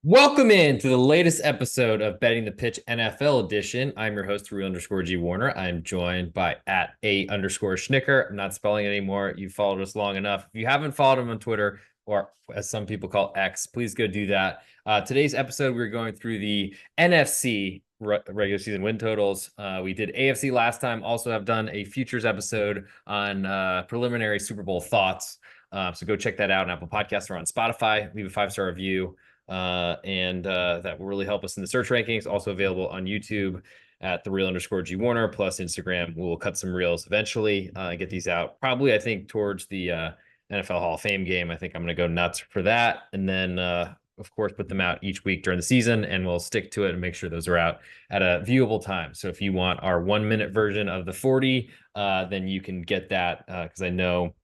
Welcome in to the latest episode of Betting the Pitch NFL edition. I'm your host, Real_G Warner. I'm joined by @A_Schnicker. I'm not spelling it anymore. You've followed us long enough. If you haven't followed him on Twitter, or as some people call X, please go do that. Today's episode, we're going through the NFC regular season win totals. We did AFC last time. Also have done a futures episode on preliminary Super Bowl thoughts. So go check that out on Apple Podcasts or on Spotify. Leave a 5-star review. And that will really help us in the search rankings. Also available on YouTube at @the_Real_G Warner, plus Instagram. We'll cut some reels eventually and get these out. Probably, I think, towards the NFL Hall of Fame game. I think I'm going to go nuts for that. And then, of course, put them out each week during the season, and we'll stick to it and make sure those are out at a viewable time. So if you want our 1-minute version of the 40, then you can get that because I know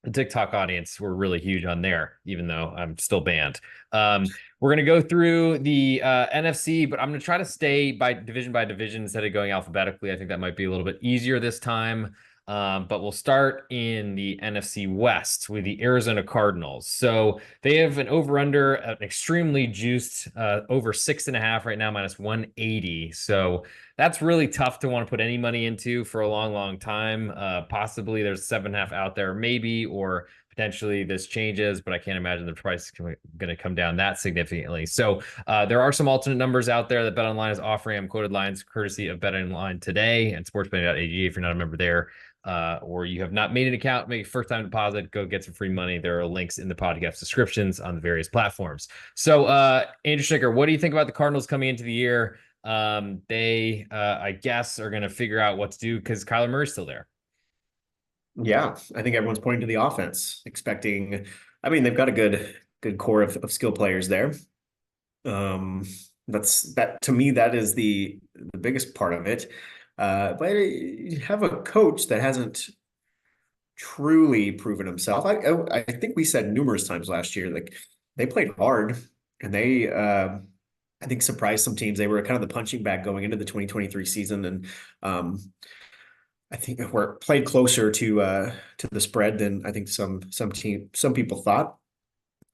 the TikTok audience were really huge on there, even though I'm still banned. We're going to go through the NFC, but I'm going to try to stay by division instead of going alphabetically. I think that might be a little bit easier this time. But we'll start in the NFC West with the Arizona Cardinals. So they have an over-under, an extremely juiced over 6.5 right now, -180. So that's really tough to want to put any money into for a long, long time. Possibly there's 7.5 out there, maybe, or potentially this changes, but I can't imagine the price is going to come down that significantly. So there are some alternate numbers out there that BetOnline is offering. I'm quoted lines courtesy of BetOnline today and SportsBetting.ag if you're not a member there. Or you have not made an account, make a first-time deposit, go get some free money. There are links in the podcast descriptions on the various platforms. So, Andrew Schnicker, what do you think about the Cardinals coming into the year? They, I guess, are going to figure out what to do because Kyler Murray's still there. Yeah, I think everyone's pointing to the offense, expecting. I mean, they've got a good core of skill players there. That to me, that is the biggest part of it. But you have a coach that hasn't truly proven himself. I think we said numerous times last year, like they played hard and they I think surprised some teams. They were kind of the punching bag going into the 2023 season, and I think we're played closer to the spread than I think some people thought.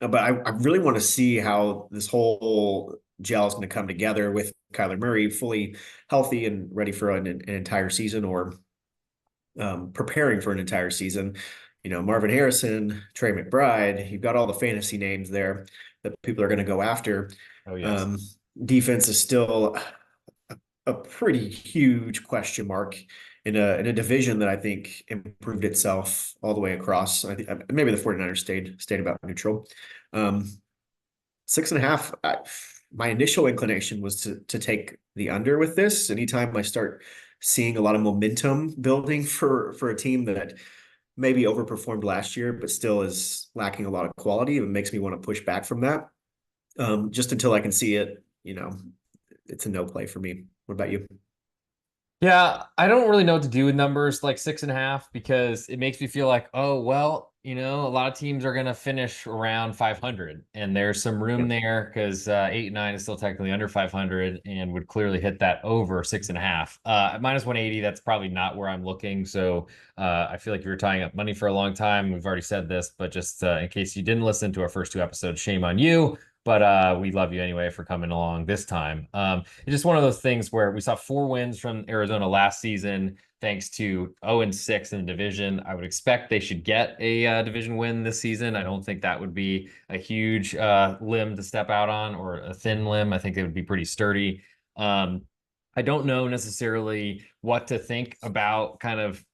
But I really want to see how this whole gel is going to come together with Kyler Murray fully healthy and ready for an entire season, or preparing for an entire season. You know, Marvin Harrison, Trey McBride, you've got all the fantasy names there that people are going to go after. Oh, yes. Defense is still a pretty huge question mark in a division that I think improved itself all the way across. I think maybe the 49ers stayed about neutral. 6.5. My initial inclination was to take the under with this. Anytime I start seeing a lot of momentum building for a team that maybe overperformed last year, but still is lacking a lot of quality, it makes me want to push back from that. Just until I can see it, it's a no play for me. What about you? Yeah, I don't really know what to do with numbers like 6.5 because it makes me feel like, oh, well, a lot of teams are going to finish around 500, and there's some room Yep. there because 8 and 9 is still technically under 500 and would clearly hit that over 6.5. At -180, that's probably not where I'm looking. So I feel like you were tying up money for a long time. We've already said this, but just in case you didn't listen to our first 2 episodes, shame on you. But we love you anyway for coming along this time. It's just one of those things where we saw 4 wins from Arizona last season, thanks to 0-6 in the division. I would expect they should get a division win this season. I don't think that would be a huge limb to step out on, or a thin limb. I think they would be pretty sturdy. I don't know necessarily what to think about kind of.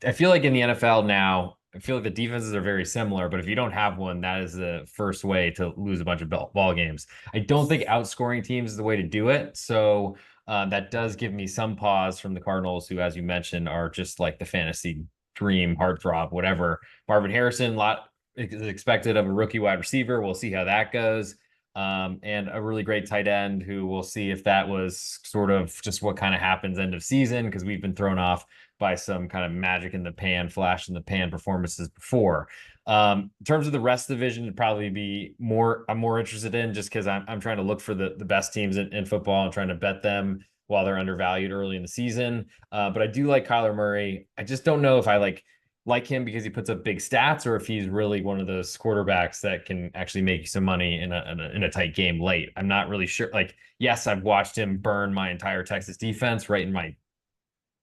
I feel like in the NFL now, I feel like the defenses are very similar, but if you don't have one, that is the first way to lose a bunch of ball games. I don't think outscoring teams is the way to do it. So that does give me some pause from the Cardinals, who, as you mentioned, are just like the fantasy dream, heartthrob, whatever. Marvin Harrison, a lot is expected of a rookie wide receiver. We'll see how that goes. And a really great tight end who we'll see if that was sort of just what kind of happens end of season, because we've been thrown off by some kind of magic in the pan, flash in the pan performances before. In terms of the rest of the division, it'd probably be I'm more interested in, just because I'm trying to look for the best teams in football and trying to bet them while they're undervalued early in the season. But I do like Kyler Murray. I just don't know if I like like him because he puts up big stats, or if he's really one of those quarterbacks that can actually make you some money in a tight game late. I'm not really sure. Like, yes, I've watched him burn my entire Texas defense right in my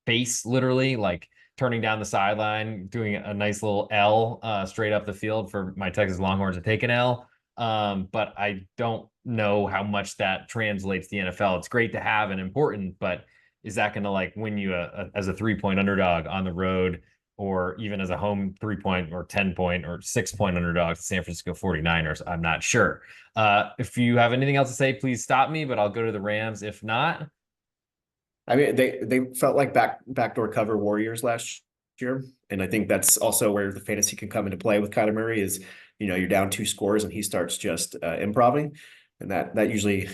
face, literally, like turning down the sideline, doing a nice little L straight up the field for my Texas Longhorns to take an L. But I don't know how much that translates to the NFL. It's great to have and important, but is that going to like win you as a 3 point underdog on the road, or even as a home 3 point or 10 point or 6 point underdog to San Francisco 49ers? I'm not sure. If you have anything else to say, please stop me, but I'll go to the Rams. If not, I mean, they felt like backdoor cover warriors last year, and I think that's also where the fantasy can come into play with Kyler Murray. Is you're down 2 scores and he starts just improving, and that usually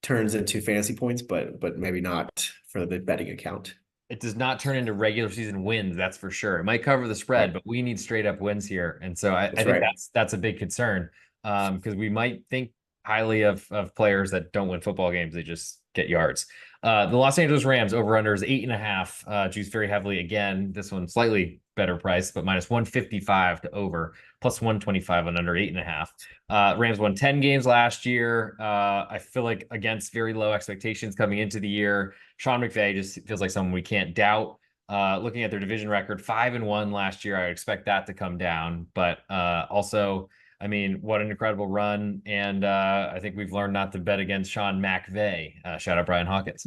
turns into fantasy points, but maybe not for the betting account. it does not turn into regular season wins, that's for sure. It might cover the spread, Right. but we need straight up wins here. And so I That's think right. that's a big concern, because we might think highly of players that don't win football games, they just get yards. The Los Angeles Rams over under is 8.5, juiced very heavily again. This one slightly better price, but minus 155 to over, plus 125 on under 8.5. Rams won 10 games last year. I feel like against very low expectations coming into the year. Sean McVay just feels like someone we can't doubt. Looking at their division record, 5-1 last year, I expect that to come down. But also, I mean, what an incredible run. And I think we've learned not to bet against Sean McVay. Shout out Brian Hawkins.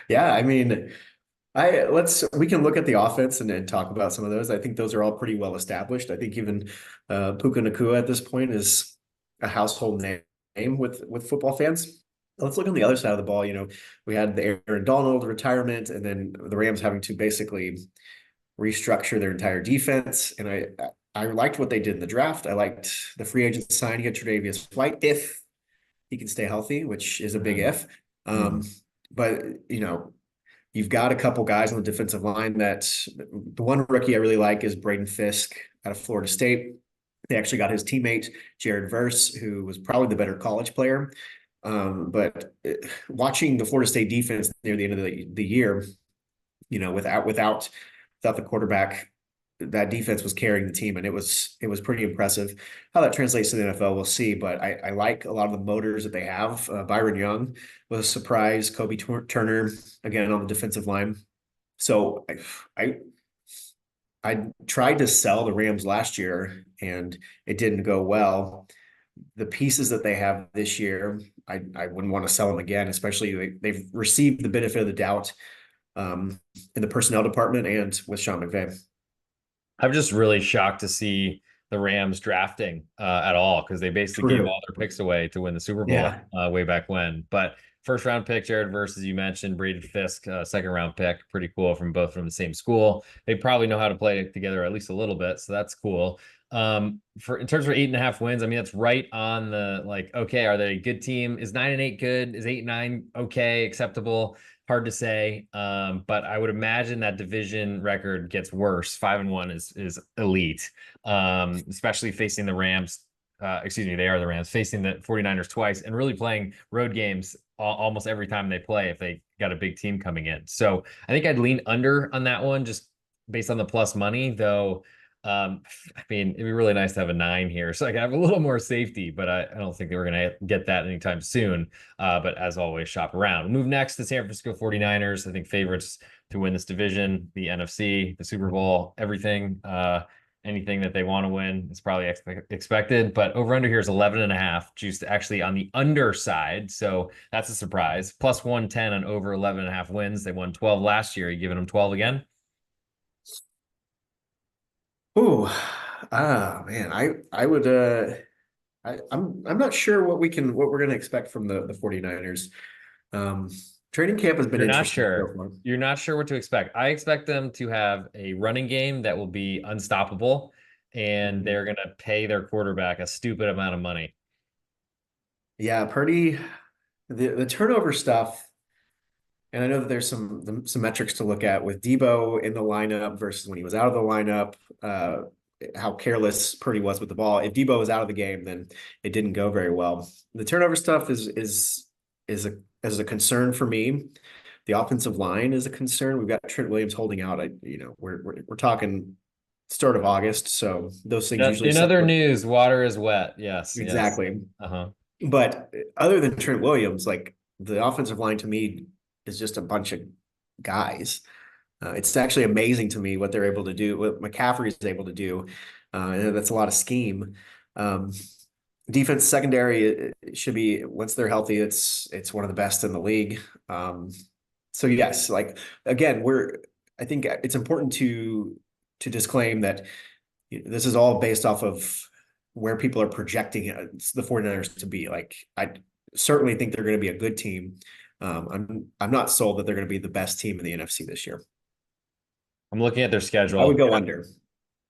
Yeah, I mean, we can look at the offense and talk about some of those. I think those are all pretty well established. I think even Puka Nacua at this point is a household name with football fans. Let's look on the other side of the ball. We had the Aaron Donald retirement, and then the Rams having to basically restructure their entire defense. And I liked what they did in the draft. I liked the free agent signing of Tre'Davious White if he can stay healthy, which is a big Mm, if. mm. Um, but you've got a couple guys on the defensive line that the one rookie I really like is Braden Fisk out of Florida State. They actually got his teammate, Jared Verse, who was probably the better college player. But watching the Florida State defense near the end of the year, without the quarterback, that defense was carrying the team, and it was pretty impressive. How that translates to the NFL, we'll see. But I like a lot of the motors that they have. Byron Young was a surprise. Kobe Turner again on the defensive line. So I I tried to sell the Rams last year, and it didn't go well. The pieces that they have this year, I wouldn't want to sell them again, especially they've received the benefit of the doubt in the personnel department and with Sean McVay. I'm just really shocked to see the Rams drafting at all, because they basically gave True. all their picks away to win the Super Bowl Yeah. way back when. But first round pick, Jared versus you mentioned, Braden Fisk, second round pick, pretty cool from both from the same school. They probably know how to play together at least a little bit, so that's cool. For in terms of 8.5 wins, I mean that's right on the like. Okay, are they a good team? Is 9-8 good? Is 8-9 okay, acceptable? Hard to say. But I would imagine that division record gets worse. 5-1 is elite, especially facing the Rams. Excuse me, they are the Rams, facing the 49ers twice and really playing road games almost every time they play if they got a big team coming in. So I think I'd lean under on that one just based on the plus money, though. I mean, it'd be really nice to have a 9 here so I can have a little more safety, but I don't think they were going to get that anytime soon. But as always, shop around. We'll move next to San Francisco 49ers. I think favorites to win this division, the NFC, the Super Bowl, everything. Anything that they want to win is probably expected. But over under here is 11.5, juiced actually on the underside. So that's a surprise. Plus 110 on over 11.5 wins. They won 12 last year. Are you giving them 12 again? Ooh, man, I would I'm not sure what we're gonna expect from the 49ers. Um, Training camp has been You're not interesting so sure. far. You're not sure what to expect. I expect them to have a running game that will be unstoppable, and Mhm. they're going to pay their quarterback a stupid amount of money. Yeah, Purdy, the turnover stuff, and I know that there's some metrics to look at with Debo in the lineup versus when he was out of the lineup, how careless Purdy was with the ball. If Debo was out of the game, then it didn't go very well. The turnover stuff is a concern for me. The offensive line is a concern. We've got Trent Williams holding out. We're talking start of August, so those things usually In other settle. news, water is wet. Yes, yes. Exactly. Uh-huh. But other than Trent Williams, like the offensive line to me is just a bunch of guys. It's actually amazing to me what they're able to do, what McCaffrey is able to do. And that's a lot of scheme. Um, Defense secondary it should be once they're healthy, it's one of the best in the league. So yes, like again, I think it's important to disclaim that this is all based off of where people are projecting the 49ers to be. Like I certainly think they're going to be a good team. I'm not sold that they're going to be the best team in the NFC this year. I'm looking at their I would schedule. go under.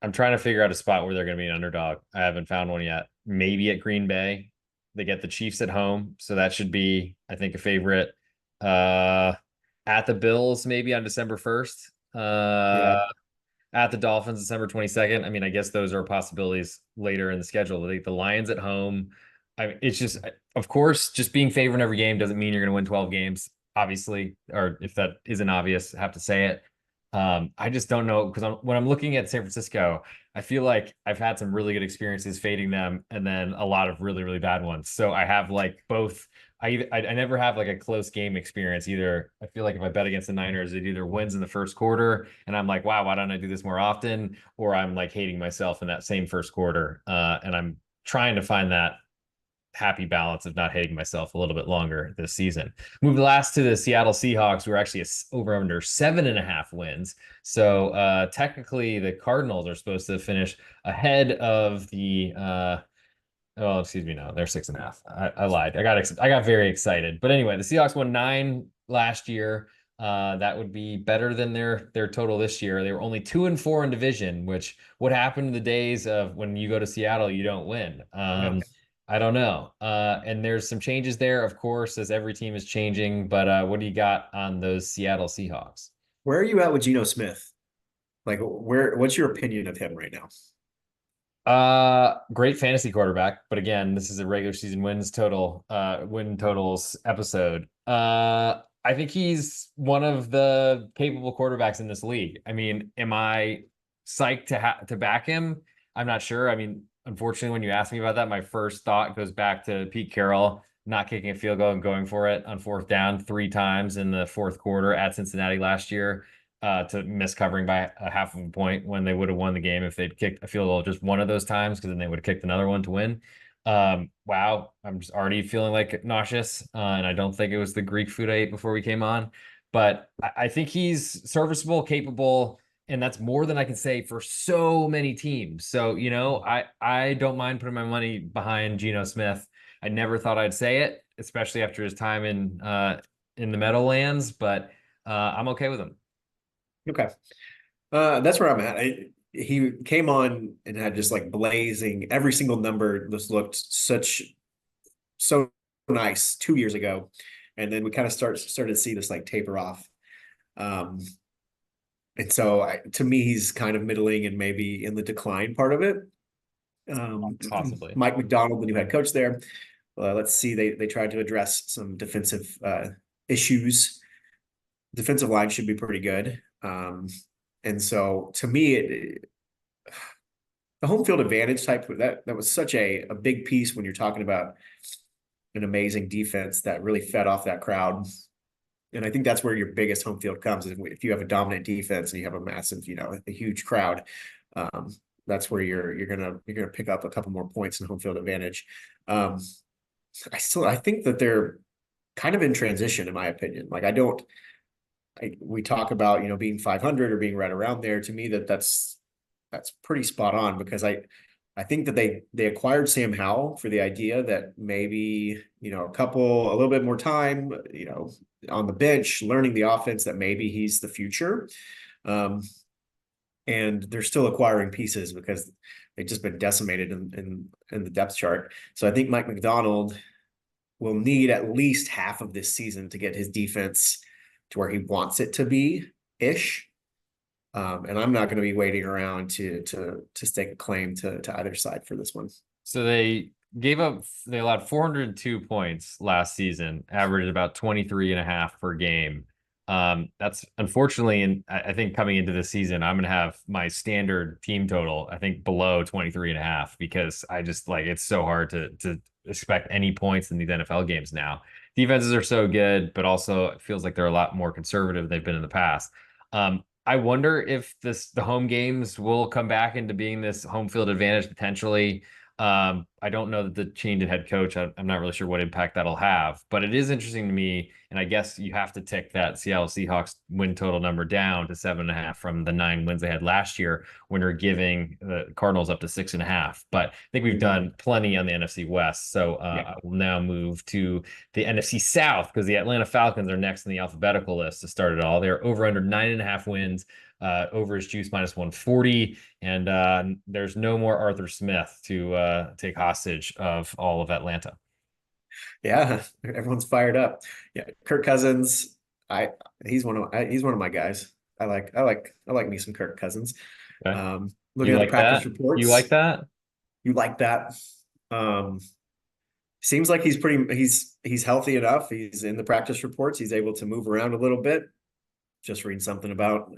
I'm trying to figure out a spot where they're going to be an underdog. I haven't found one yet. Maybe at Green Bay. They get the Chiefs at home, so that should be, I think, a favorite. Uh, at the Bills, maybe on December 1st. Yeah. At the Dolphins, December 22nd. I mean, I guess those are possibilities later in the schedule. The Lions at home. It's just, of course, just being favored in every game doesn't mean you're going to win 12 games, obviously, or if that isn't obvious, I have to say it. I just don't know because when I'm looking at San Francisco, I feel like I've had some really good experiences fading them and then a lot of really, really bad ones. So I have like both. I never have like a close game experience either. I feel like if I bet against the Niners, it either wins in the first quarter and I'm like, wow, why don't I do this more often? Or I'm like hating myself in that same first quarter. And I'm trying to find that happy balance of not hating myself a little bit longer this season. Move last to the Seattle Seahawks. We're actually over under 7.5 wins. So technically the Cardinals are supposed to finish ahead of the oh, excuse me, no, they're 6.5. I lied. I got very excited. But anyway, the Seahawks won 9 last year. That would be better than their total this year. They were only 2-4 in division, which what happened in the days of when you go to Seattle, you don't win. Yeah. I don't know. And there's some changes there, of course, as every team is changing. But what do you got on those Seattle Seahawks? Where are you at with Geno Smith? Like what's your opinion of him right now? Great fantasy quarterback, but again, this is a regular season win totals episode. I think he's one of the capable quarterbacks in this league. I mean, am I psyched to back him? I'm not sure. I mean, unfortunately, when you ask me about that, my first thought goes back to Pete Carroll not kicking a field goal and going for it on fourth down 3 times in the fourth quarter at Cincinnati last year to miss covering by a half of a point when they would have won the game if they'd kicked a field goal just one of those times, because then they would have kicked another one to win. Wow, I'm just already feeling like nauseous, and I don't think it was the Greek food I ate before we came on, but I think he's serviceable, capable, and that's more than I can say for so many teams. So, I don't mind putting my money behind Geno Smith. I never thought I'd say it, especially after his time in the Meadowlands, but I'm okay with him. Okay. That's where I'm at. He came on and had just like blazing every single number just looked so nice 2 years ago. And then we kind of started to see this like taper off. Um, and so to me, he's kind of middling and maybe in the decline part of it. Possibly. Mike McDonald, the new head coach there. Let's see, they tried to address some defensive issues. Defensive line should be pretty good. And so to me, the home field advantage type that was such a big piece when you're talking about an amazing defense that really fed off that crowd. And I think that's where your biggest home field comes is if you have a dominant defense and you have a massive, a huge crowd. That's where you're gonna pick up a couple more points in home field advantage. I think that they're kind of in transition, in my opinion. Like we talk about being 500 or being right around there. To me, that's pretty spot on because I think that they acquired Sam Howell for the idea that maybe a little bit more time on the bench learning the offense, that maybe he's the future. And they're still acquiring pieces because they've just been decimated in the depth chart. So I think Mike McDonald will need at least half of this season to get his defense to where he wants it to be ish. And I'm not going to be waiting around to stake a claim to either side for this one. So they allowed 402 points last season, averaged about 23.5 per game. That's unfortunately, and I think coming into the season, I'm going to have my standard team total, I think below 23.5, because I just like, it's so hard to expect any points in these NFL games now. Defenses are so good, but also it feels like they're a lot more conservative than they've been in the past. I wonder if the home games will come back into being this home field advantage potentially. I don't know that the change in head coach, I'm not really sure what impact that'll have, but it is interesting to me. And I guess you have to tick that Seattle Seahawks win total number down to 7.5 from the 9 wins they had last year when you're giving the Cardinals up to 6.5. But I think we've Mhm. done plenty on the NFC West. So Yeah. I will now move to the NFC South because the Atlanta Falcons are next in the alphabetical list to start it all. They're over under 9.5 wins. Over is juice minus 140, and there's no more Arthur Smith to take hostage of all of Atlanta. Yeah, everyone's fired up. Yeah, Kirk Cousins, I he's one of my guys. I like me some Kirk Cousins. Okay. Looking You at the like practice that? You like reports, that? you like that. Um, Seems like he's healthy enough. He's in the practice reports. He's able to move around a little bit. Just reading something about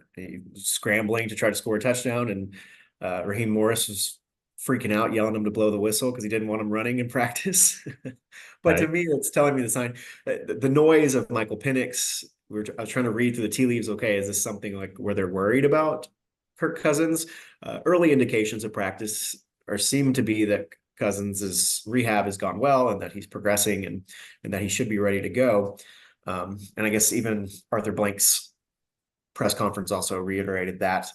scrambling to try to score a touchdown, and Raheem Morris was freaking out, yelling at him to blow the whistle because he didn't want him running in practice. But to Okay. me, it's telling me the sign. The noise of Michael Penix. I was trying to read through the tea leaves. Okay, is this something like where they're worried about Kirk Cousins? Early indications of practice or seem to be that Cousins' rehab has gone well and that he's progressing and that he should be ready to go. And I guess even Arthur Blank's press conference also reiterated that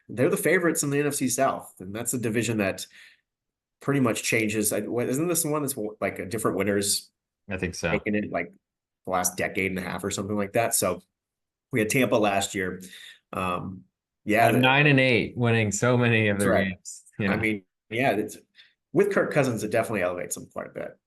they're the favorites in the NFC South, and that's a division that pretty much changes. Isn't this the one that's like a different winners I think so. making it like the last decade and a half or something like that? So we had Tampa last year. Yeah, 9-8, winning so many of that's their right. games. I Yeah. mean, yeah, with Kirk Cousins, it definitely elevates him quite a bit.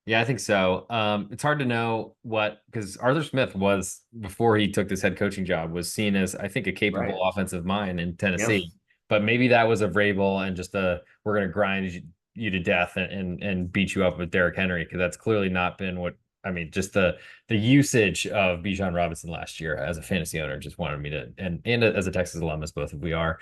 Yeah, I think so. It's hard to know what because Arthur Smith was before he took this head coaching job was seen as I think a capable Right. offensive mind in Yeah. Tennessee, but maybe that was a Vrabel and just a we're going to grind you to death and beat you up with Derrick Henry because that's clearly not been what I mean. Just the usage of Bijan Robinson last year as a fantasy owner just wanted me to and as a Texas alumnus, both of we are,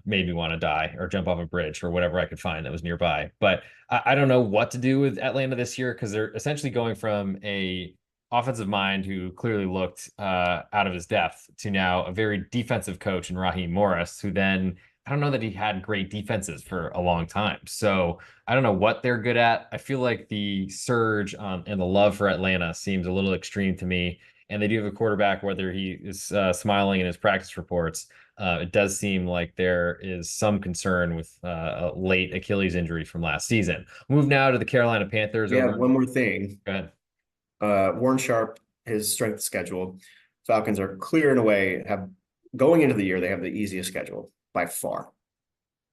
made me want to die or jump off a bridge or whatever I could find that was nearby, but. I don't know what to do with Atlanta this year because they're essentially going from a offensive mind who clearly looked out of his depth to now a very defensive coach in Raheem Morris, who then I don't know that he had great defenses for a long time. So I don't know what they're good at. I feel like the surge and the love for Atlanta seems a little extreme to me. And they do have a quarterback, whether he is smiling in his practice reports it does seem like there is some concern with a late Achilles injury from last season. Move now to the Carolina Panthers Yeah. over. One more thing. Go ahead. Warren Sharp, his strength schedule. Falcons are clear in a way, have going into the year, they have the easiest schedule by far.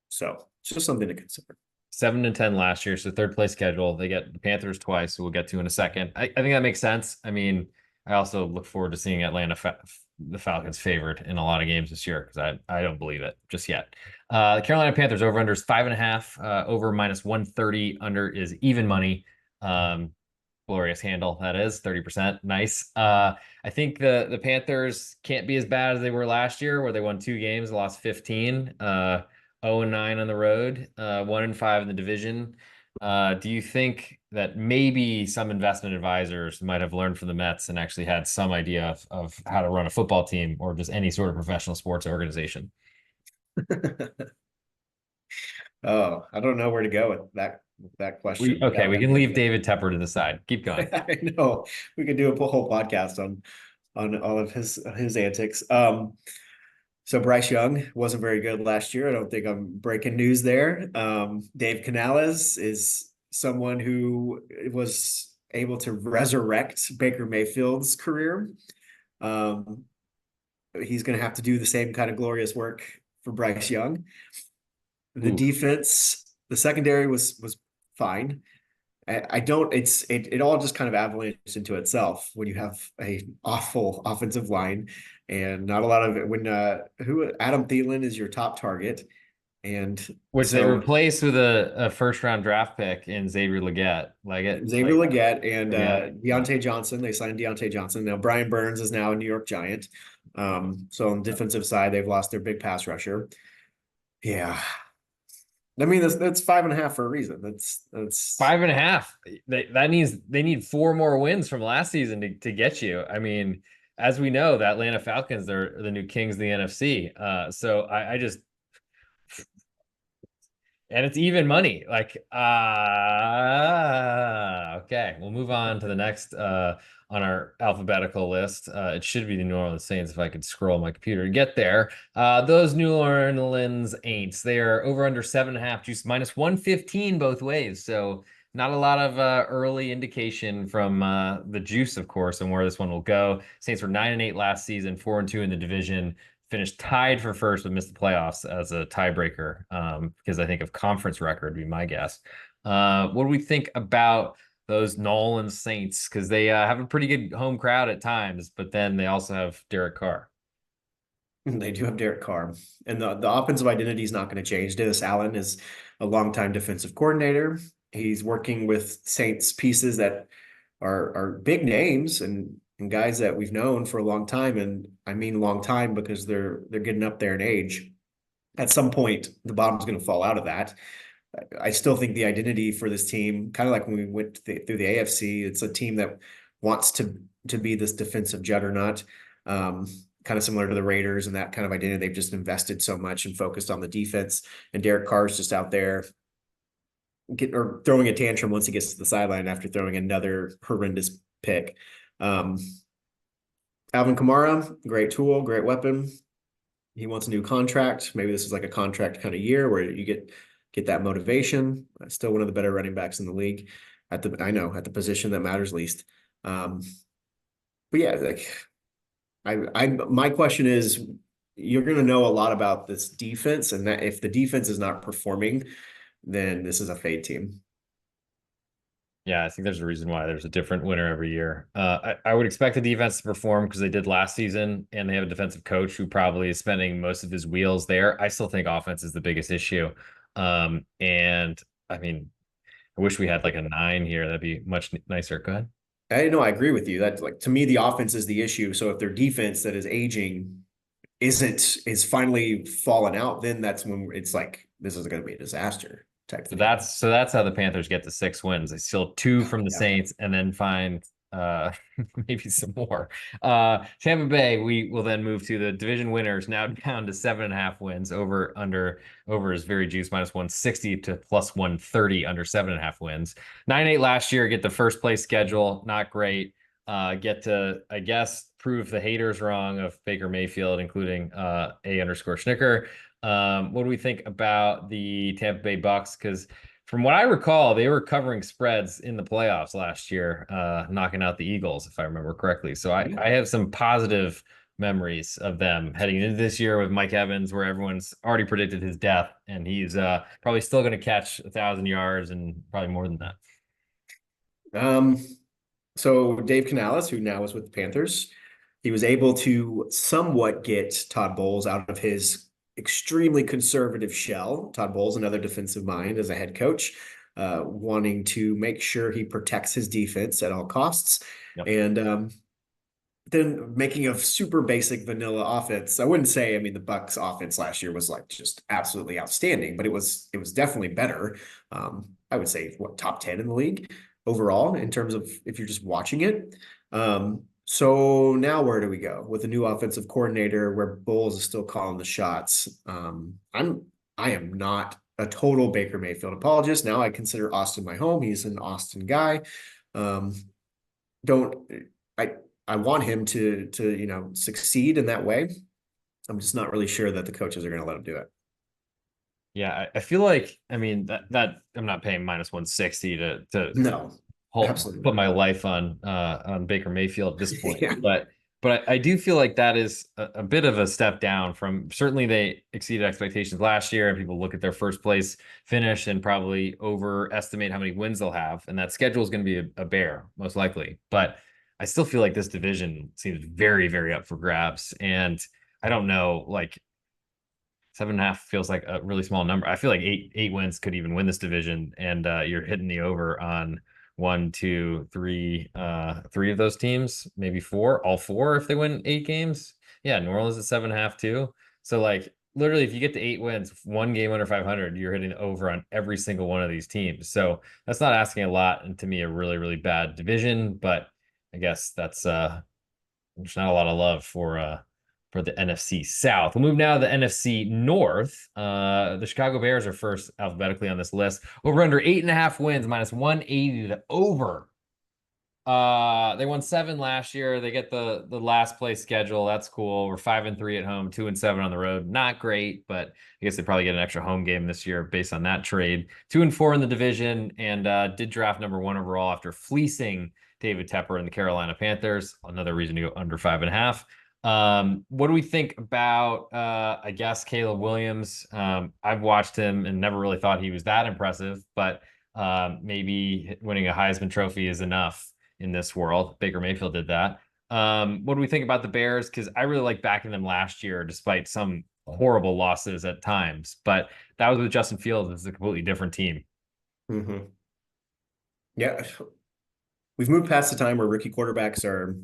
So it's just something to consider. 7-10 last year, so third place schedule. They get the Panthers twice, so we'll get to in a second. I think that makes sense. I mean, I also look forward to seeing the Falcons favored in a lot of games this year because I don't believe it just yet. The Carolina Panthers over under is 5.5, over minus 130, under is even money. Glorious handle that is 30%. Nice. I think the Panthers can't be as bad as they were last year, where they won 2 games, lost 15. 0-9 on the road, 1-5 in the division. Do you think that maybe some investment advisors might have learned from the Mets and actually had some idea of how to run a football team or just any sort of professional sports organization? Oh, I don't know where to go with that We question. okay, That we would can be leave David Tepper to the side. Keep going. I know we could do a whole podcast on all of his antics. So Bryce Young wasn't very good last year. I don't think I'm breaking news there. Dave Canales is someone who was able to resurrect Baker Mayfield's career. Um, he's going to have to do the same kind of glorious work for Bryce Young. The Ooh. defense, the secondary was fine. I don't. It all just kind of avalanches into itself when you have a awful offensive line and not a lot of it. When who Adam Thielen is your top target, And Which they so replaced with a first round draft pick in Xavier Legette. Xavier Legette and Legette. Deontay Johnson, they signed Deontay Johnson. Now Brian Burns is now a New York Giant. So on the defensive side, they've lost their big pass rusher. Yeah. I mean, that's 5.5 for a reason. That's 5.5. That means they need four more wins from last season to get you. I mean, as we know, the Atlanta Falcons, they're the new kings of the NFC. So I just, and it's even money. Okay, we'll move on to the next on our alphabetical list. It should be the New Orleans Saints if I could scroll my computer to get there. Those New Orleans Aints, they are over under 7.5, juice minus 115 both ways. So not a lot of early indication from the juice, of course, and where this one will go. Saints were 9-8 last season, 4-2 in the division, finished tied for first but missed the playoffs as a tiebreaker, because I think of conference record would be my guess. What do we think about those Nolan Saints? Because they have a pretty good home crowd at times, but then they also have Derek Carr. they do have Derek Carr, and the offensive identity is not going to change. Dennis Allen is a longtime defensive coordinator. He's working with Saints pieces that are big names and guys that we've known for a long time. And I mean long time because they're getting up there in age. At some point, the bottom's going to fall out of that. I still think the identity for this team, kind of like when we went through the AFC, it's a team that wants to be this defensive juggernaut, kind of similar to the Raiders and that kind of identity. They've just invested so much and focused on the defense. And Derek Carr's just out there throwing a tantrum once he gets to the sideline after throwing another horrendous pick. Alvin Kamara, great tool, great weapon. He wants a new contract. Maybe this is like a contract kind of year where you get that motivation. Still one of the better running backs in the league at the position that matters least. But yeah, like my question is, you're going to know a lot about this defense, and that if the defense is not performing, then this is a fade team. Yeah, I think there's a reason why there's a different winner every year. I would expect the defense to perform because they did last season, and they have a defensive coach who probably is spending most of his wheels there. I still think offense is the biggest issue. And I mean, I wish we had like a 9 here. That'd be much nicer. Go ahead. I know, I agree with you. That, like, to me, the offense is the issue. So if their defense that is aging is finally falling out, then that's when it's like this is going to be a disaster type So thing. that's how the Panthers get to 6 wins. They steal 2 from the Yeah. Saints and then find maybe some more. Tampa Bay, we will then move to the division winners, now down to 7.5 wins. Over is very juice, minus 160 to plus 130 under 7.5 wins. 9-8 last year, get the first place schedule, not great. Get to, I guess, prove the haters wrong of Baker Mayfield, including A_Schnicker. What do we think about the Tampa Bay Bucks? Because from what I recall, they were covering spreads in the playoffs last year, knocking out the Eagles, if I remember correctly. So I have some positive memories of them heading into this year with Mike Evans, where everyone's already predicted his death, and he's probably still going to catch 1,000 yards and probably more than that. So Dave Canales, who now is with the Panthers, he was able to somewhat get Todd Bowles out of his extremely conservative shell. Todd Bowles, another defensive mind as a head coach, wanting to make sure he protects his defense at all costs. Yep. And then making a super basic vanilla offense. I wouldn't say, I mean, the Bucks offense last year was like just absolutely outstanding, but it was definitely better. I would say top 10 in the league overall in terms of if you're just watching it. So now where do we go with a new offensive coordinator where Bowles is still calling the shots? I am not a total Baker Mayfield apologist. Now I consider Austin my home. He's an Austin guy. Don't I want him to succeed in that way. I'm just not really sure that the coaches are going to let him do it. Yeah, I feel like, I mean, that I'm not paying minus 160 to No, absolutely put not. my life on Baker Mayfield at this point. Yeah. But I do feel like that is a bit of a step down from, certainly they exceeded expectations last year, and people look at their first place finish and probably overestimate how many wins they'll have. And that schedule is going to be a bear, most likely. But I still feel like this division seems very, very up for grabs. And I don't know, like, 7.5 feels like a really small number. I feel like eight wins could even win this division, and you're hitting the over on one, two, three of those teams, maybe four, all four if they win 8 games. Yeah, New Orleans at 7.5 too. So like literally, if you get to 8 wins, one game under 500, you're hitting the over on every single one of these teams. So that's not asking a lot, and to me, a really, really bad division. But I guess that's there's not a lot of love for the NFC South. We'll move now to the NFC North. The Chicago Bears are first alphabetically on this list. Over under 8.5 wins, minus 180 to over. They won 7 last year. They get the last place schedule. That's cool. We're 5-3 at home, 2-7 on the road. Not great, but I guess they probably get an extra home game this year based on that trade. 2-4 in the division, and did draft number 1 overall after fleecing David Tepper and the Carolina Panthers. Another reason to go under 5.5. What do we think about I guess Caleb Williams? I've watched him and never really thought he was that impressive, but maybe winning a Heisman Trophy is enough in this world. Baker Mayfield did that. What do we think about the Bears? Because I really like backing them last year, despite some horrible losses at times. But that was with Justin Fields. It's a completely different team. Mm-hmm. Yeah, we've moved past the time where rookie quarterbacks are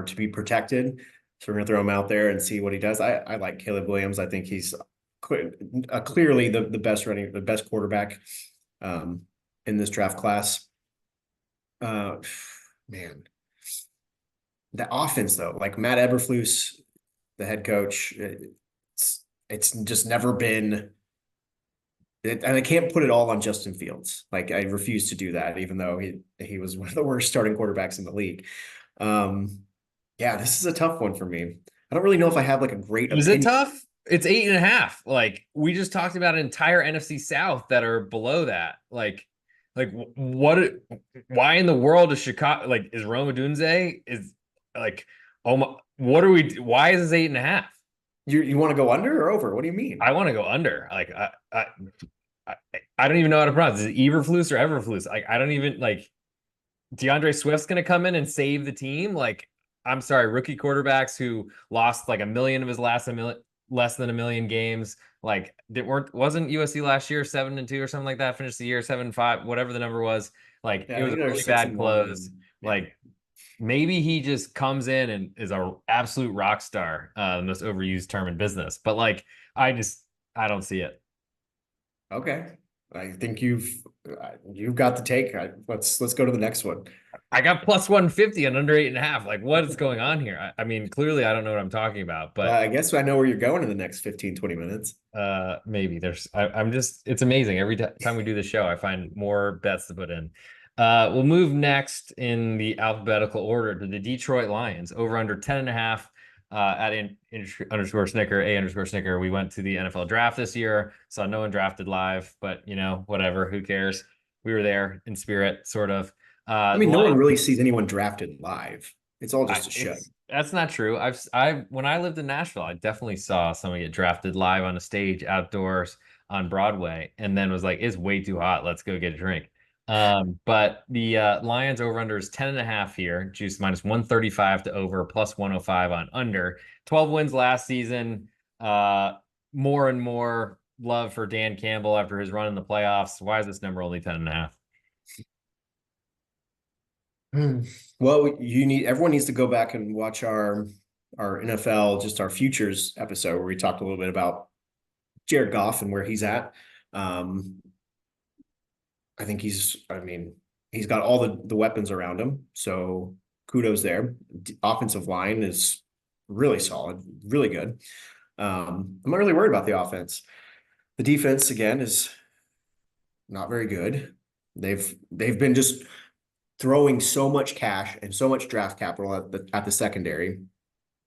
to be protected. So we're gonna throw him out there and see what he does. I like Caleb Williams. I think he's clearly the best quarterback in this draft class. Man, the offense though, like Matt Eberflus, the head coach, it's just never been. And I can't put it all on Justin Fields. Like I refuse to do that, even though he was one of the worst starting quarterbacks in the league. Yeah, this is a tough one for me. I don't really know if I have like a great Is it opinion. tough? It's 8.5. Like we just talked about an entire NFC South that are below that. Like what? Why in the world is Chicago? Like is Rome Odunze is like oh my? What are we? Why is this 8.5? You want to go under or over? What do you mean? I want to go under. Like I, I don't even know how to pronounce. Is it Everflus or Everflus? Like I don't even like. DeAndre Swift's going to come in and save the team. Like I'm sorry, rookie quarterbacks who lost like a million of his less than a million games. Like wasn't USC last year 7-2 or something like that? Finished the year 7-5, whatever the number was. Like Yeah, it I was a think they're really six bad and one, close. and yeah. Like maybe he just comes in and is a absolute rock star, the most overused term in business. But like I don't see it. Okay. I think you've got the take. Let's go to the next one. I got plus 150 and under 8.5. Like, what is going on here? I mean, clearly I don't know what I'm talking about, Well, but I guess I know where you're going in the next 15, 20 minutes. maybe I'm just it's amazing. Every time we do the show, I find more bets to put in. We'll move next in the alphabetical order to the Detroit Lions over under 10.5 at underscore Snicker, A underscore Snicker. We went to the NFL draft this year, saw no one drafted live, but you know, whatever, who cares? We were there in spirit, sort of. I The mean, no one Lions, really sees anyone drafted live. It's all just a show. it's that's not true. I when I lived in Nashville, I definitely saw someone get drafted live on a stage outdoors on Broadway, and then was like, "It's way too hot. Let's go get a drink." But the Lions over under is 10.5 here. Juice minus 135 to over, plus 105 on under. 12 wins last season. More and more love for Dan Campbell after his run in the playoffs. Why is this number only 10.5? Well, everyone needs to go back and watch our NFL, just our futures episode where we talked a little bit about Jared Goff and where he's at. I think I mean, he's got all the weapons around him. So kudos there. Offensive line is really solid, really good. I'm not really worried about the offense. The defense again is not very good. They've been just throwing so much cash and so much draft capital at the secondary.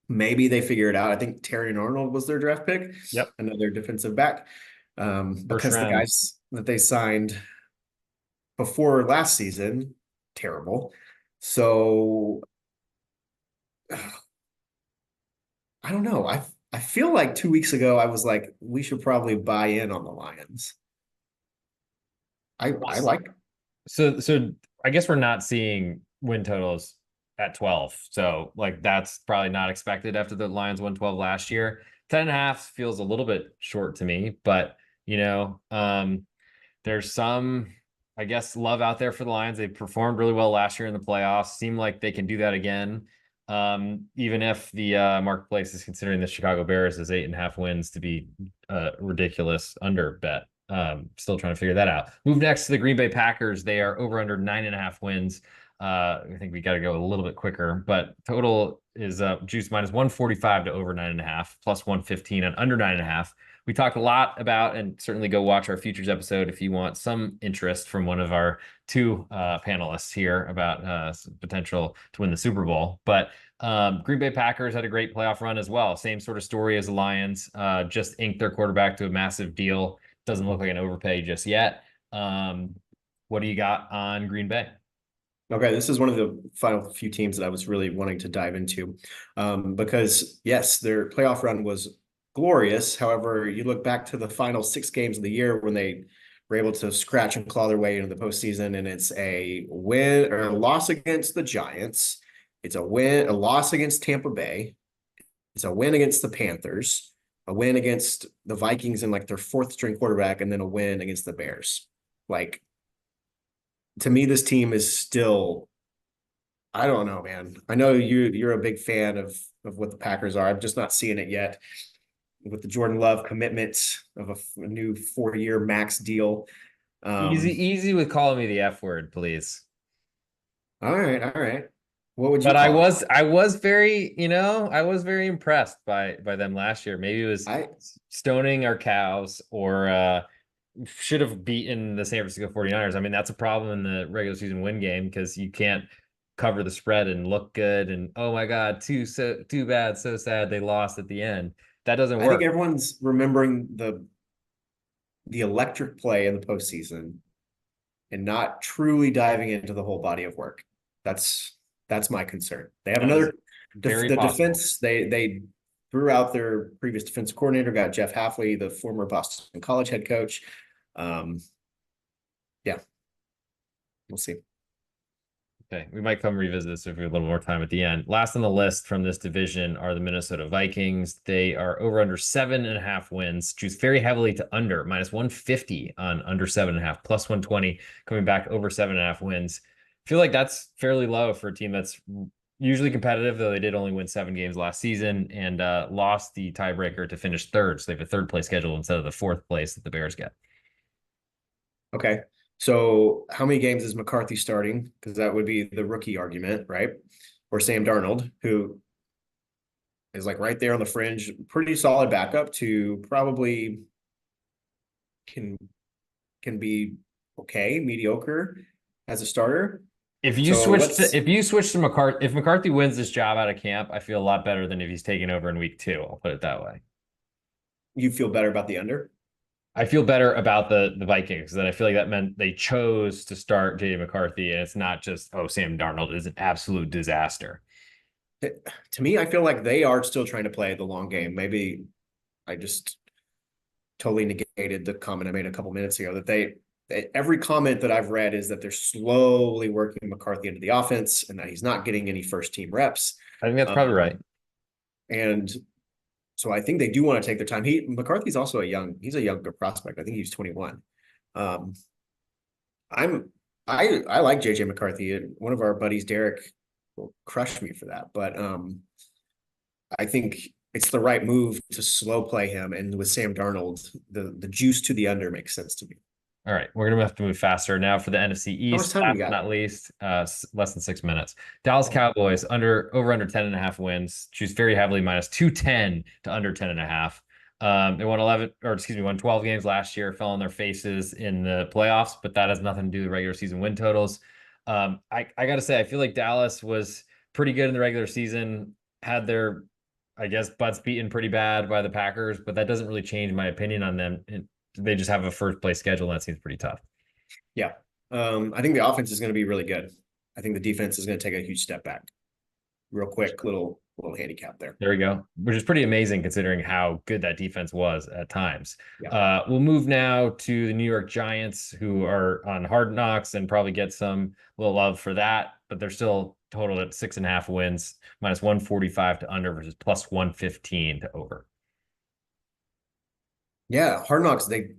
Maybe they figure it out. I think Terry Arnold was their draft pick, Yep. another defensive back, First because the round. guys that they signed before last season, terrible. So I don't know. I feel like 2 weeks ago I was like, we should probably buy in on the Lions. I like. So I guess we're not seeing win totals at 12. So like that's probably not expected after the Lions won 12 last year. 10.5 feels a little bit short to me, but you know, there's some, I guess, love out there for the Lions. They performed really well last year in the playoffs. Seem like they can do that again. Even if the marketplace is considering the Chicago Bears as 8.5 wins to be a ridiculous under bet. Still trying to figure that out. Move next to the Green Bay Packers. They are over under 9.5 wins. I think we got to go a little bit quicker, but total is juice minus 145 to over 9.5, plus 115 on under 9.5. We talked a lot about, and certainly go watch our futures episode if you want some interest from one of our two panelists here about potential to win the Super Bowl. But Green Bay Packers had a great playoff run as well. Same sort of story as the Lions. Just inked their quarterback to a massive deal. Doesn't look like an overpay just yet. What do you got on Green Bay? Okay, this is one of the final few teams that I was really wanting to dive into, because yes, their playoff run was glorious. However, you look back to the final 6 games of the year when they were able to scratch and claw their way into the postseason, and it's a win or a loss against the Giants. It's a loss against Tampa Bay. It's a win against the Panthers, a win against the Vikings and like their fourth string quarterback, and then a win against the Bears. Like, to me, this team is still, I don't know, man. I know you're a big fan of what the Packers are. I'm just not seeing it yet with the Jordan Love commitment of a new 4-year max deal. Easy with calling me the F word, please. All right, all right. What would you But I call it? was I was very, I was very impressed by them last year. Maybe it was I stoning our cows or should have beaten the San Francisco 49ers. I mean, that's a problem in the regular season win game because you can't cover the spread and look good and oh my God, too bad, so sad they lost at the end. That doesn't I think work. everyone's remembering the electric play in the postseason and not truly diving into the whole body of work. That's my concern. They have That is another very the possible. defense. They threw out their previous defensive coordinator, got Jeff Hafley, the former Boston College head coach. Um, yeah, we'll see. Okay, we might come revisit this if we have a little more time at the end. Last on the list from this division are the Minnesota Vikings. They are over under 7.5 wins. Choose very heavily to under minus 150 on under 7.5, plus 120 coming back over 7.5 wins. I feel like that's fairly low for a team that's usually competitive, though they did only win 7 games last season and lost the tiebreaker to finish third. So they have a third place schedule instead of the fourth place that the Bears get. Okay. So how many games is McCarthy starting? Because that would be the rookie argument, right? Or Sam Darnold, who is like right there on the fringe, pretty solid backup to probably can be okay, mediocre as a starter. So If you switch to McCarthy, if McCarthy wins this job out of camp, I feel a lot better than if he's taken over in week 2. I'll put it that way. you feel better about the under? I feel better about the Vikings that I feel like that meant they chose to start JD McCarthy, and it's not just Sam Darnold is an absolute disaster. To me, I feel like they are still trying to play the long game. Maybe I just totally negated the comment I made a couple minutes ago that every comment that I've read is that they're slowly working McCarthy into the offense and that he's not getting any first team reps. I think that's probably right. And so I think they do want to take their time. McCarthy's also he's a younger prospect. I think he's 21. Um, I like JJ McCarthy. One of our buddies, Derek, will crush me for that. But I think it's the right move to slow play him. And with Sam Darnold, the juice to the under makes sense to me. All right, we're gonna have to move faster now for the NFC How much East. time we Last but got? not least, less than 6 minutes. Dallas Cowboys over under 10.5 wins. Choose very heavily minus 210 to under 10.5. They won 12 games last year, fell on their faces in the playoffs, but that has nothing to do with regular season win totals. I gotta say, I feel like Dallas was pretty good in the regular season, had their, I guess, butts beaten pretty bad by the Packers, but that doesn't really change my opinion on them. They just have a first place schedule, and that seems pretty tough. Yeah. I think the offense is going to be really good. I think the defense is going to take a huge step back. Real quick, little handicap there. There we go, which is pretty amazing considering how good that defense was at times. Yeah. We'll move now to the New York Giants, who are on Hard Knocks and probably get some little love for that, but they're still totaled at 6.5 wins, minus 145 to under versus plus 115 to over. Yeah, Hard Knocks, they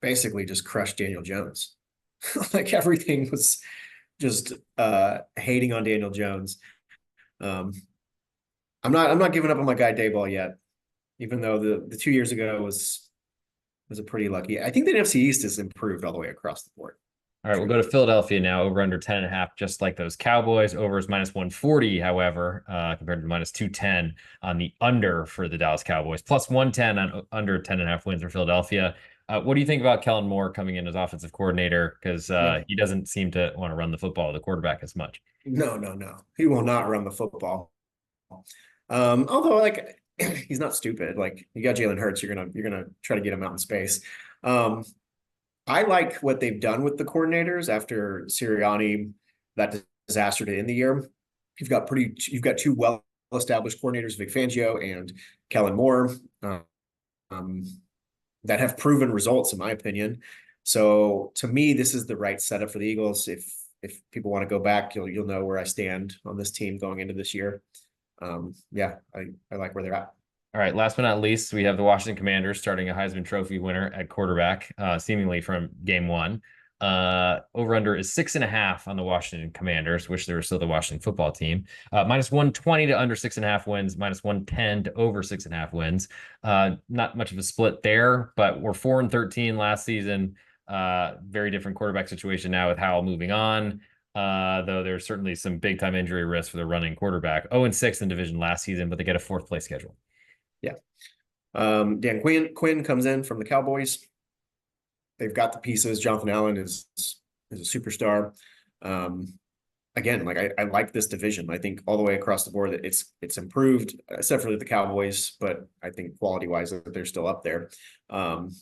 basically just crushed Daniel Jones. Like everything was just hating on Daniel Jones. Um, I'm not giving up on my guy Dayball yet, even though the 2 years ago was a pretty lucky. I think the NFC East has improved all the way across the board. All right, we'll go to Truly. Philadelphia now. Over under 10.5, just like those Cowboys. Over is -140, however, compared to -210 on the under for the Dallas Cowboys. +110 on under 10.5 wins for Philadelphia. What do you think about Kellen Moore coming in as offensive coordinator? Because No, he doesn't seem to want to run the football, the quarterback, as much. no, no, no. He will not run the football. Although like he's not stupid. Like you got Jalen Hurts, you're gonna try to get him out in space. Um, I like what they've done with the coordinators after Sirianni, that disaster to end the year. You've got two well established coordinators, Vic Fangio and Kellen Moore, um, that have proven results in my opinion. So to me, this is the right setup for the Eagles. If people want to go back, you'll know where I stand on this team going into this year. Yeah, I like where they're at. All right, last but not least, we have the Washington Commanders starting a Heisman Trophy winner at quarterback, seemingly from game one. Over under is 6.5 on the Washington Commanders, which they're still the Washington football team. -120 to under 6.5 wins, -110 to over 6.5 wins. Not much of a split there, but we're 4-13 last season. Very different quarterback situation now with Howell moving on. Though there's certainly some big time injury risk for the running quarterback. 0-6 in division last season, but they get a fourth place schedule. Yeah. Dan Quinn comes in from the Cowboys. They've got the pieces. Jonathan Allen is a superstar. Again, like I like this division. I think all the way across the board that it's improved, except for the Cowboys, but I think quality wise they're still up there. I'm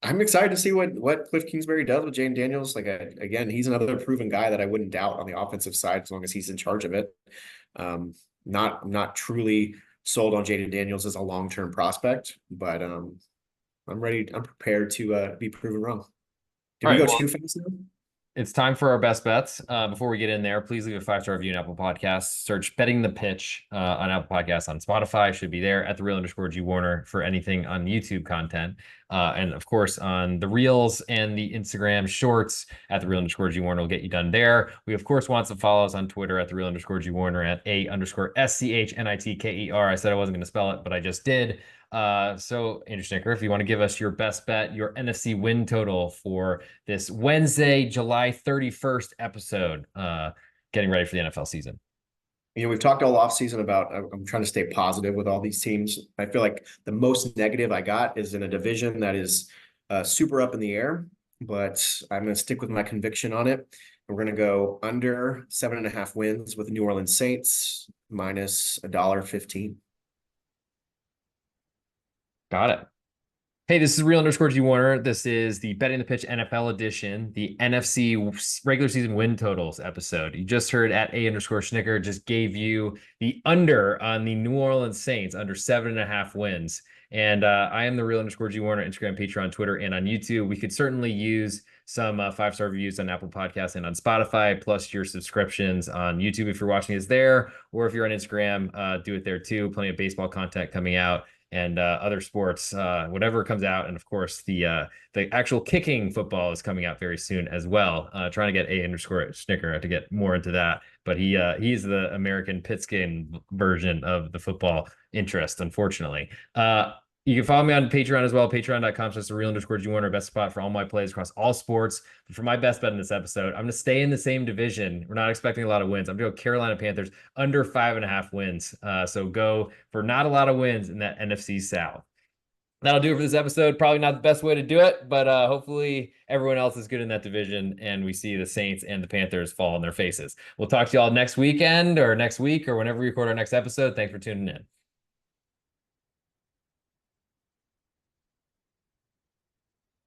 excited to see what Cliff Kingsbury does with Jane Daniels. Like again, he's another proven guy that I wouldn't doubt on the offensive side as long as he's in charge of it. Not truly sold on Jaden Daniels as a long-term prospect, but I'm ready. I'm prepared to be proven wrong. Did All we right, go well, too fast now? it's time for our best bets. Before we get in there, please leave a 5-star review on Apple Podcasts. Search Betting the Pitch on Apple Podcasts. On Spotify should be there at the real_G Warner for anything on YouTube content. And of course, on the Reels and the Instagram Shorts at the real_G Warner will get you done there. We, of course, want some follows on Twitter at the real_G Warner at _SCHNITKER. I said I wasn't going to spell it, but I just did. So Andrew Schnicker, if you want to give us your best bet, your NFC win total for this Wednesday, July 31st episode, getting ready for the NFL season. We've talked all offseason about I'm trying to stay positive with all these teams. I feel like the most negative I got is in a division that is super up in the air, but I'm going to stick with my conviction on it. We're going to go under 7.5 wins with the New Orleans Saints minus $1.15. Got it. Hey, this is real_G Warner. This is the Betting the Pitch NFL edition, the NFC regular season win totals episode. You just heard at _Schnicker just gave you the under on the New Orleans Saints under 7.5 wins. And I am the real_G Warner, Instagram, Patreon, Twitter, and on YouTube. We could certainly use some 5-star reviews on Apple Podcasts and on Spotify, plus your subscriptions on YouTube if you're watching us there, or if you're on Instagram, do it there too. Plenty of baseball content coming out and other sports, whatever comes out. And of course, the actual kicking football is coming out very soon as well. Trying to get _Schnicker to get more into that. But he's the American Pitskin version of the football interest, unfortunately. You can follow me on Patreon as well, patreon.com/real_G Warner, best spot for all my plays across all sports. But for my best bet in this episode, I'm going to stay in the same division. We're not expecting a lot of wins. I'm going to go Carolina Panthers under 5.5 wins. So go for not a lot of wins in that NFC South. That'll do it for this episode. Probably not the best way to do it, but hopefully everyone else is good in that division and we see the Saints and the Panthers fall on their faces. We'll talk to y'all next weekend or next week or whenever we record our next episode. Thanks for tuning in.